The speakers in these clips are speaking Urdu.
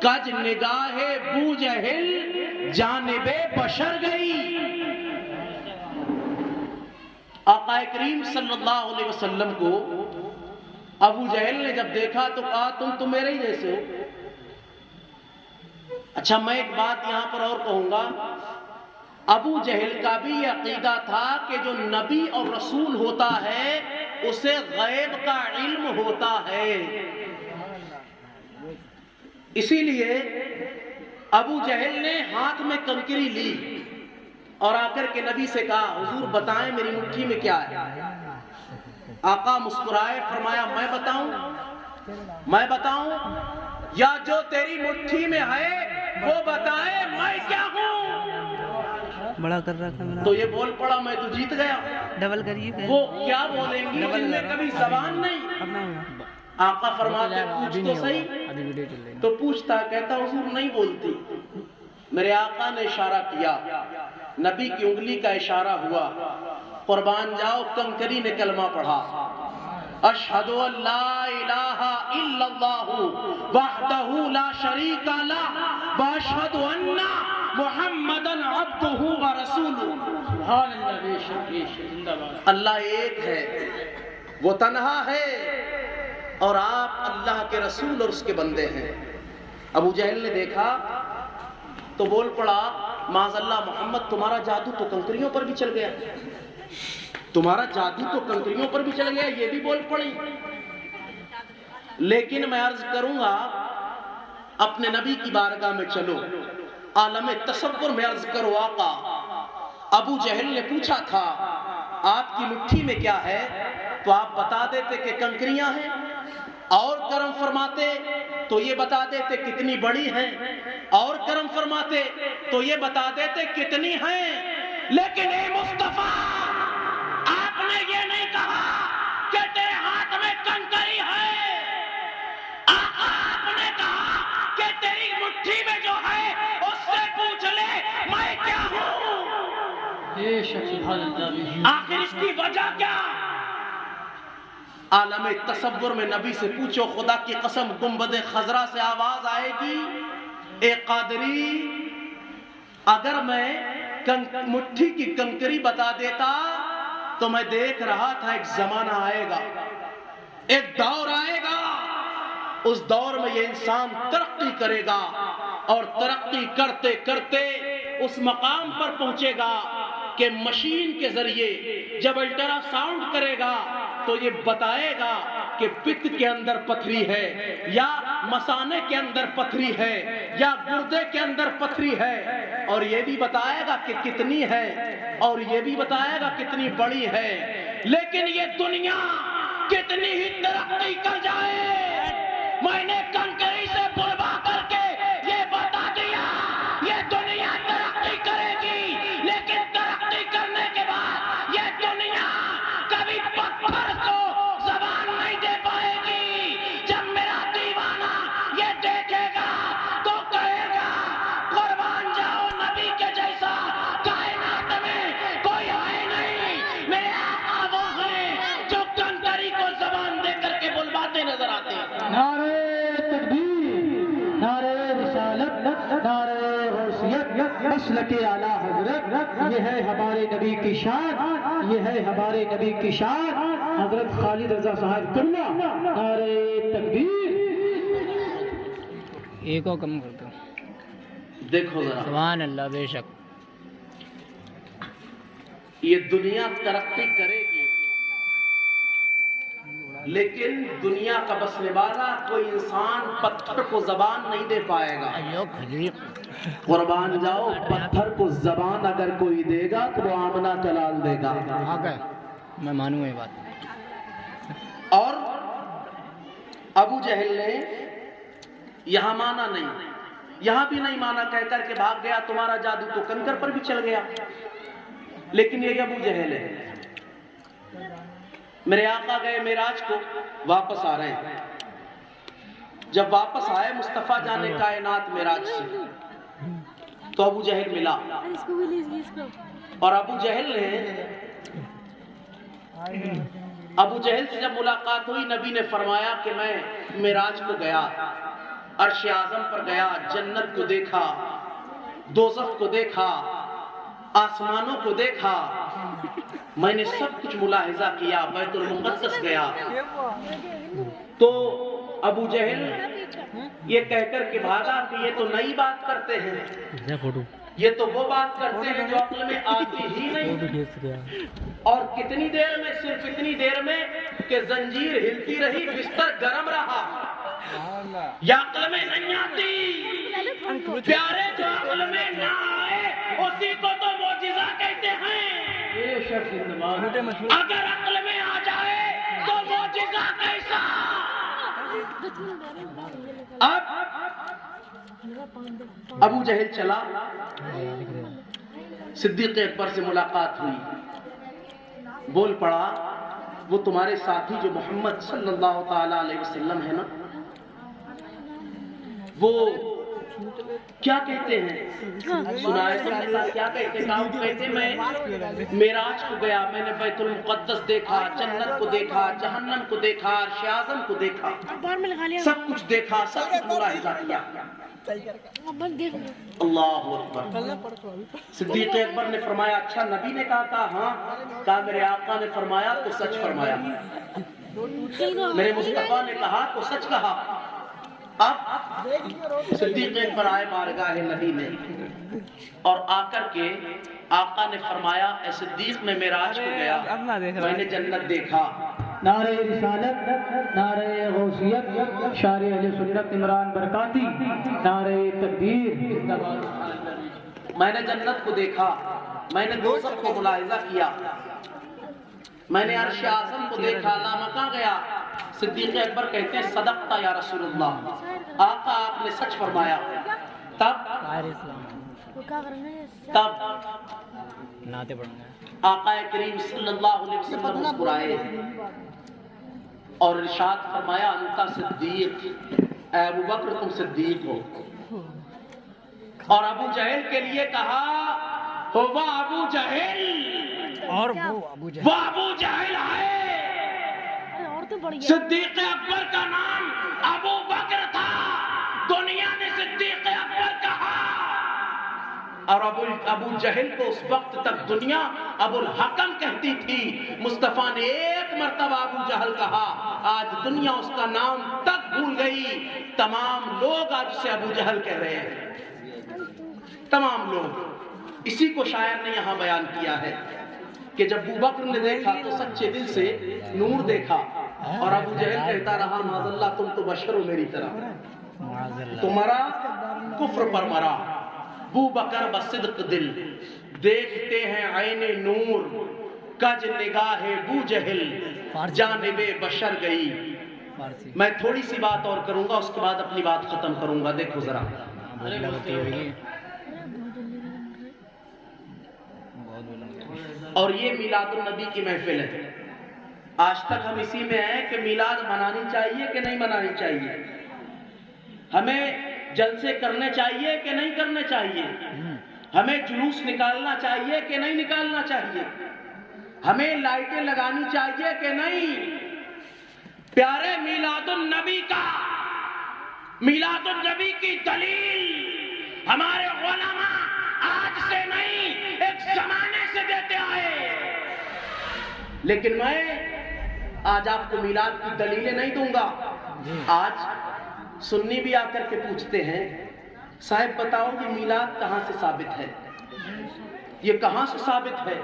کج نگاہ بو جہل جانب بشر گئی۔ آقا کریم صلی اللہ علیہ وسلم کو ابو جہل نے جب دیکھا تو کہا تم تو میرے ہی جیسے ہو۔ اچھا میں ایک بات یہاں پر اور کہوں گا، ابو جہل کا بھی یہ عقیدہ تھا کہ جو نبی اور رسول ہوتا ہے اسے غیب کا علم ہوتا ہے، اسی لیے ابو جہل نے ہاتھ میں کنکری لی اور آ کر کے نبی سے کہا حضور بتائیں میری مٹھی میں کیا ہے؟ آقا مسکرائے، فرمایا میں بتاؤں یا جو تیری مٹھی میں ہے وہ بتائے میں کیا ہوں؟ بڑا کر رہا تھا تو یہ بول پڑا میں تو جیت گیا۔ ڈبل کریے وہ کیا بولیں گی جن میں کبھی زبان نہیں؟ آقا فرماتے پوچھ تو صحیح، تو پوچھتا کہتا حضور نہیں بولتی۔ میرے آقا نے اشارہ کیا، نبی کی انگلی کا اشارہ ہوا، قربان جاؤ کنکری نے کلمہ پڑھا، اشہد ان لا الہ الا اللہ وحدہ لا شریک لہ واشہد ان محمدًا عبدہ ورسولہ۔ اللہ ایک ہے، وہ تنہا ہے اور آپ اللہ کے رسول اور اس کے بندے ہیں۔ ابو جہل نے دیکھا تو بول پڑا معاذ اللہ محمد تمہارا جادو تو کنکریوں پر بھی چل گیا، تمہارا جادو تو کنکریوں پر بھی چل گیا، یہ بھی بول پڑی۔ لیکن میں عرض کروں گا اپنے نبی کی بارگاہ میں چلو، عالم تصور میں عرض کرو آقا ابو جہل نے پوچھا تھا آپ کی مٹھی میں کیا ہے تو آپ بتا دیتے کہ کنکریاں ہیں، اور کرم فرماتے تو یہ بتا دیتے کتنی بڑی ہیں، اور کرم فرماتے تو یہ بتا دیتے کتنی ہیں۔ لیکن اے مصطفیٰ آپ نے یہ نہیں کہا کہ تیرے ہاتھ میں کنکری ہے، آپ نے کہا کہ تیری مٹھی میں جو ہے اس سے پوچھ لے میں کیا ہوں۔ آخر اس کی وجہ کیا؟ عالم تصور میں نبی سے پوچھو، خدا کی قسم گنبد خضرا سے آواز آئے گی اے قادری اگر میں مٹھی کی کنکری بتا دیتا تو میں دیکھ رہا تھا ایک زمانہ آئے گا، ایک دور آئے گا، اس دور میں یہ انسان ترقی کرے گا اور ترقی کرتے کرتے اس مقام پر پہنچے گا کہ مشین کے ذریعے جب الٹرا ساؤنڈ کرے گا تو یہ بتائے گا کہ پت کے اندر پتھری ہے یا مثانے کے اندر پتھری ہے یا گردے کے اندر پتھری ہے، اور یہ بھی بتائے گا کہ کتنی ہے اور یہ بھی بتائے گا کتنی بڑی ہے۔ لیکن یہ دنیا کتنی ہی ترقی کر جائے، میں نے کنکری سے بلوا کر کے یہ بتا دیا یہ دنیا ترقی کرے گی، لیکن ترقی کرنے کے بعد یہ دنیا کبھی پتھر کو زبان نہیں دے پائے گی۔ جب میرا دیوانہ یہ دیکھے گا تو کہے گا قربان جاؤ نبی کے جیسا کائنات میں کوئی ہے نہیں، میرے آقا وہ ہیں جو کنکری کو زبان دے کر کے بلواتے نظر آتے ہیں۔ نعرہ تکبیر، نعرہ رسالت، نعرہ غوثیت، مسلک اعلیٰ حضرت، یہ ہے ہمارے نبی کی شان، یہ ہے ہمارے نبی کی شان، حضرت خالد رضا صاحب قبلہ، نعرہ تکبیر۔ ایک اور کم کرتا ہوں، دیکھو ذرا سبحان اللہ، بے شک یہ دنیا ترقی کرے گی لیکن دنیا کا بسنے والا کوئی انسان پتھر کو زبان نہیں دے پائے گا۔ قربان جاؤ پتھر کو زبان اگر کوئی دے گا تو وہ آمنہ جلال دے گا۔ میں مانوں یہ بات۔ اور ابو جہل نے یہاں مانا نہیں، یہاں بھی نہیں مانا، کہہ کر کے بھاگ گیا تمہارا جادو تو کنکر پر بھی چل گیا۔ لیکن یہ ابو جہل ہے۔ میرے آقا گئے معراج کو، واپس آ رہے ہیں، جب واپس آئے مصطفیٰ جانے کائنات معراج سے تو ابو جہل ملا، اور ابو جہل سے جب ملاقات ہوئی نبی نے فرمایا کہ میں معراج کو گیا، عرش اعظم پر گیا، جنت کو دیکھا، دوزخ کو دیکھا، آسمانوں کو دیکھا، میں نے سب کچھ ملاحظہ کیا، بیت المقدس گیا تو ابو جہل یہ کہہ کر کے بھاگا کہ یہ تو نئی بات کرتے ہیں، یہ تو وہ بات کرتے ہیں جو عقل میں آتی ہی نہیں۔ اور کتنی دیر میں؟ صرف اتنی دیر میں کہ زنجیر ہلتی رہی، بستر گرم رہا، یا عقل میں نہیں آتی۔ پیارے جو عقل میں نہ آئے اسی کو تو معجزہ کہتے ہیں، اگر عقل میں آ جائے تو معجزہ کیسا؟ اب ابو جہل چلا، صدیق اکبر سے ملاقات ہوئی، بول پڑا وہ تمہارے ساتھی جو محمد صلی اللہ تعالی علیہ وسلم ہے نا، وہ کیا کہتے ہیں؟ سنائے کیا کہتے ہیں؟ میں معراج کو گیا، میں نے بیت المقدس دیکھا، جنت کو دیکھا، جہنم کو دیکھا، عرش اعظم کو دیکھا، سب کچھ دیکھا، سب کچھ ملاحظہ کیا۔ اللہ اکبر۔ صدیق اکبر نے فرمایا اچھا نبی نے کہا تھا؟ ہاں۔ کہا میرے آقا نے فرمایا تو سچ فرمایا، میرے مصطفیٰ نے کہا تو سچ کہا۔ اب صدیق اکبر آئے بارگاہ نبی میں اور آ کر کے آقا نے فرمایا اے صدیق میں معراج کو گیا، میں نے جنت دیکھا۔ نعرہ رسالت، نعرہ غوثیت، شارع اہل سنت عمران برکاتی، نعرہ تکبیر۔ میں نے جنت کو دیکھا، میں نے دوزخ کو ملاحظہ کیا، میں نے عرش اعظم کو دیکھا، لامکاں گیا۔ صدیق اکبر کہتے ہیں صدقتا یا رسول اللہ، آقا آپ نے سچ فرمایا۔ تب آقا کریم صلی اللہ علیہ وسلم مسکرائے اور ارشاد فرمایا انتا صدیق، اے ابو بکر تم صدیق ہو۔ اور ابو جہل کے لیے کہا وہ ابو جہل، اور وہ ابو جہل ہے۔ صدیق اکبر کا نام ابو بکر تھا، دنیا نے صدیق اکبر کہا، اور ابو جہل کو اس وقت تک دنیا ابو الحکم کہتی تھی۔ مصطفیٰ نے ایک مرتبہ ابو جہل کہا، آج دنیا اس کا نام تک بھول گئی، تمام لوگ آج اسے ابو جہل کہہ رہے ہیں، تمام لوگ۔ اسی کو شاعر نے یہاں بیان کیا ہے کہ جب ابو بکر نے دیکھا تو سچے دل سے نور دیکھا، اور ابو جہل کہتا رہا معاذ اللہ تم تو بشر ہو میری طرح، تمہارا کفر پر مرا۔ ابو بکر بصدق دل دیکھتے ہیں عین نور، کج نگاہ بو جہل جانب بشر گئی۔ میں تھوڑی سی بات اور کروں گا، اس کے بعد اپنی بات ختم کروں گا۔ دیکھو ذرا، اور یہ میلاد النبی کی محفل ہے۔ آج تک ہم اسی میں ہیں کہ میلاد منانی چاہیے کہ نہیں منانی چاہیے، ہمیں جلسے کرنے چاہیے کہ نہیں کرنے چاہیے، ہمیں جلوس نکالنا چاہیے کہ نہیں نکالنا چاہیے، ہمیں لائٹیں لگانی چاہیے کہ نہیں۔ پیارے میلاد النبی کا، میلاد النبی کی دلیل ہمارے علماء آج سے نہیں ایک زمانے سے دیتے آئے، لیکن میں آج آپ کو میلاد کی دلیلیں نہیں دوں گا۔ آج سنی بھی آ کر کے پوچھتے ہیں صاحب بتاؤ یہ میلاد کہاں سے ثابت ہے، یہ کہاں سے ثابت ہے؟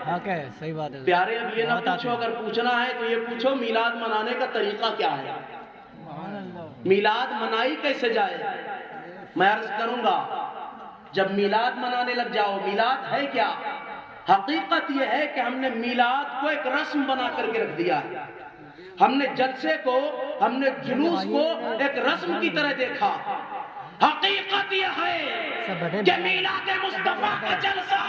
صحیح بات ہے پیارے اب یہ نہ پوچھو، اگر پوچھنا ہے تو یہ پوچھو میلاد منانے کا طریقہ کیا ہے، میلاد منائی کیسے جائے۔ میں عرض کروں گا جب میلاد منانے لگ جاؤ، میلاد ہے کیا؟ حقیقت یہ ہے کہ ہم نے میلاد کو ایک رسم بنا کر کے رکھ دیا ہے، ہم نے جلسے کو، ہم نے جلوس کو ایک رسم کی طرح دیکھا۔ حقیقت یہ ہے کہ میلاد مصطفیٰ کا جلسہ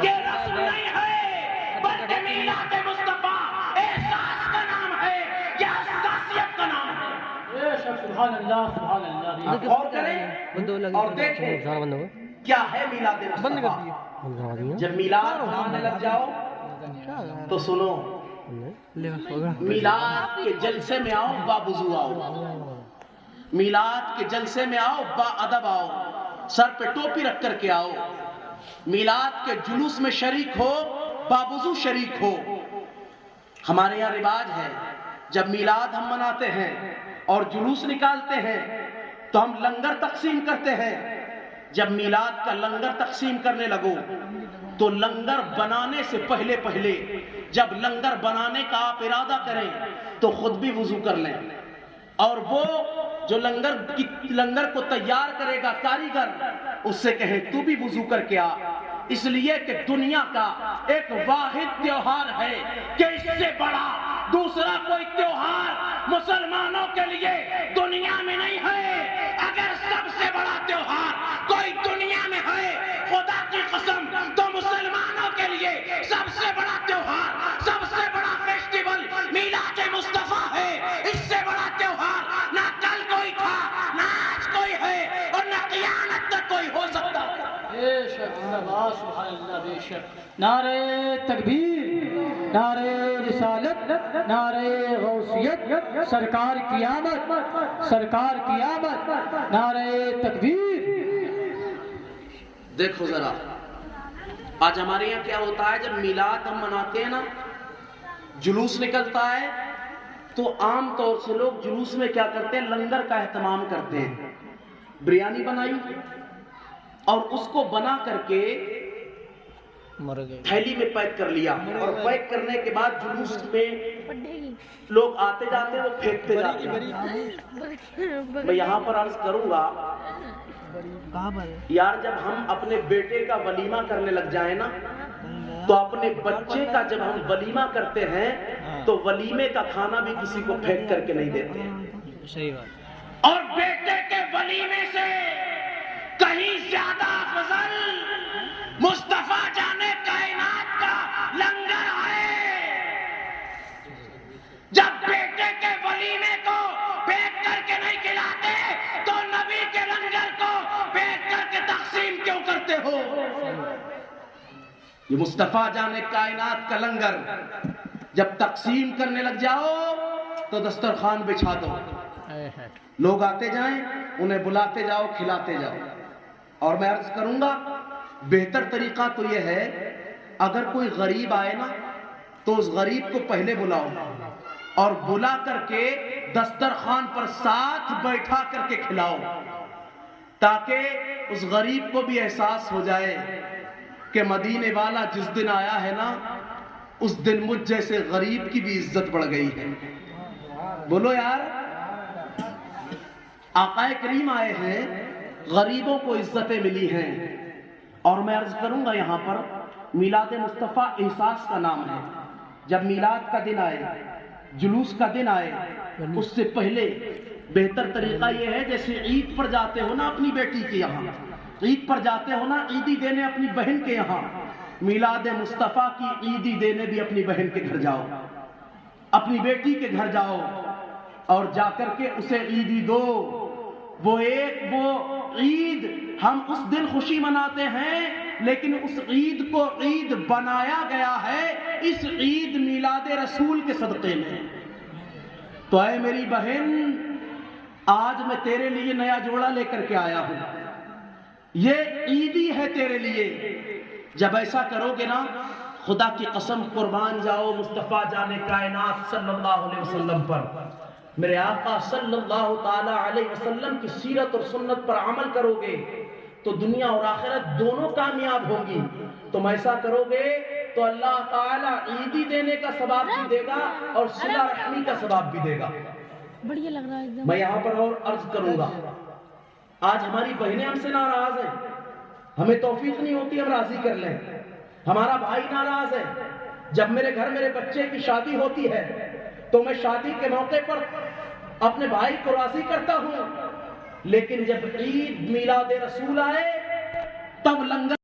یہ رسم نہیں ہے، بلکہ میلاد مصطفیٰ احساس کا نام ہے، یہ حساسیت کا نام ہے۔ سبحان اللہ، سبحان اللہ۔ اور کریں اور دیکھیں کیا ہے میلاد مصطفیٰ۔ جب میلاد منانے لگ جاؤ تو سنو، میلاد کے جلسے میں آؤ، باوضو آؤ، میلاد کے جلسے میں آؤ، با ادب آؤ، سر پہ ٹوپی رکھ کر کے آؤ، میلاد کے جلوس میں شریک ہو، باوضو شریک ہو۔ ہمارے یہاں رواج ہے جب میلاد ہم مناتے ہیں اور جلوس نکالتے ہیں تو ہم لنگر تقسیم کرتے ہیں۔ جب میلاد کا لنگر تقسیم کرنے لگو تو لنگر بنانے سے پہلے جب لنگر بنانے کا آپ ارادہ کریں تو خود بھی وضو کر لیں، اور وہ جو لنگر کو تیار کرے گا کاریگر، اس سے کہیں تو بھی وضو کر کے آ، اس لیے کہ دنیا کا ایک واحد تیوہار ہے کہ اس سے بڑا دوسرا کوئی تیوہار مسلمانوں کے لیے دنیا میں نہیں ہے۔ اگر سب سے بڑا تیوہار کوئی دنیا میں ہے خدا کی قسم تو مسلمانوں کے لیے سب سے بڑا تیوہار، سب سے بڑا فیسٹیول میلاد مصطفیٰ ہے۔ اس سے بڑا تیوہار نہ کل کوئی تھا، نہ آج کوئی ہے، اور نہ قیامت تک کوئی ہو سکتا ہے۔ بے شک اللہ، سبحان اللہ، بے شک۔ نعرہ تکبیر، نعرہ رسالت، نعرہ غوثیت، سرکار کی آمد، سرکار کی آمد، نعرہ تکبیر۔ دیکھو ذرا آج ہمارے یہاں کیا ہوتا ہے، جب میلاد ہم مناتے ہیں نا، جلوس نکلتا ہے تو عام طور سے لوگ جلوس میں کیا کرتے ہیں، لنگر کا اہتمام کرتے ہیں۔ بریانی بنائی اور اس کو بنا کر کے تھیلی میں پیک کر لیا، اور پیک کرنے کے بعد جلوس میں لوگ آتے جاتے وہ پھینکتے جاتے ہیں۔ میں یہاں پر عرض کروں گا یار، جب ہم اپنے بیٹے کا ولیمہ کرنے لگ جائیں نا تو اپنے بچے کا جب ہم ولیمہ کرتے ہیں تو ولیمے کا کھانا بھی کسی کو پھینک کر کے نہیں دیتے۔ صحیح بات۔ اور بیٹے کے ولیمے سے کہیں زیادہ افضل مصطفیٰ جانے کائنات کا لنگر ہے۔ جب بیٹے کے ولیمے کو پیک کر کے نہیں کھلاتے تو نبی کے لنگر کو پیک کر کے تقسیم کیوں کرتے ہو؟ یہ مصطفیٰ جانے کائنات کا لنگر جب تقسیم کرنے لگ جاؤ تو دسترخوان بچھا دو، لوگ آتے جائیں، انہیں بلاتے جاؤ، کھلاتے جاؤ۔ اور میں عرض کروں گا بہتر طریقہ تو یہ ہے، اگر کوئی غریب آئے نا تو اس غریب کو پہلے بلاؤ اور بلا کر کے دسترخوان پر ساتھ بیٹھا کر کے کھلاؤ، تاکہ اس غریب کو بھی احساس ہو جائے کہ مدینے والا جس دن آیا ہے نا اس دن مجھ جیسے غریب کی بھی عزت بڑھ گئی ہے۔ بولو یار، آقا کریم آئے ہیں، غریبوں کو عزتیں ملی ہیں۔ اور میں عرض کروں گا یہاں پر میلاد مصطفیٰ احساس کا نام ہے۔ جب میلاد کا دن آئے، جلوس کا دن آئے، اس سے پہلے بہتر طریقہ یہ ہے، جیسے عید پر جاتے ہو نا اپنی بیٹی کے یہاں، عید پر جاتے ہو نا عیدی دینے اپنی بہن کے یہاں، میلاد مصطفیٰ کی عیدی دینے بھی اپنی بہن کے گھر جاؤ، اپنی بیٹی کے گھر جاؤ اور جا کر کے اسے عیدی دو۔ وہ عید ہم اس دن خوشی مناتے ہیں، لیکن اس عید کو عید بنایا گیا ہے اس عید میلاد رسول کے صدقے میں۔ تو اے میری بہن، آج میں تیرے لیے نیا جوڑا لے کر کے آیا ہوں، یہ عیدی ہے تیرے لیے۔ جب ایسا کرو گے نا، خدا کی قسم قربان جاؤ مصطفیٰ جانے کائنات صلی اللہ علیہ وسلم پر، میرے آقا صلی اللہ تعالی علیہ وسلم کی سیرت اور سنت پر عمل کرو گے تو دنیا اور آخرت دونوں کامیاب ہوں گی۔ تم ایسا کرو گے تو اللہ تعالی عیدی دینے کا ثواب بھی دے گا اور صلہ رحمی کا ثواب بھی دے گا۔ بڑھیا لگ رہا ہے ایک دم۔ میں یہاں پر اور عرض کروں گا، آج ہماری بہنیں ہم سے ناراض ہیں، ہمیں توفیق نہیں ہوتی ہم راضی کر لیں۔ ہمارا بھائی ناراض ہے، جب میرے گھر میرے بچے کی شادی ہوتی ہے تو میں شادی کے موقع پر اپنے بھائی کو راضی کرتا ہوں، لیکن جب عید میلاد رسول آئے تب لنگر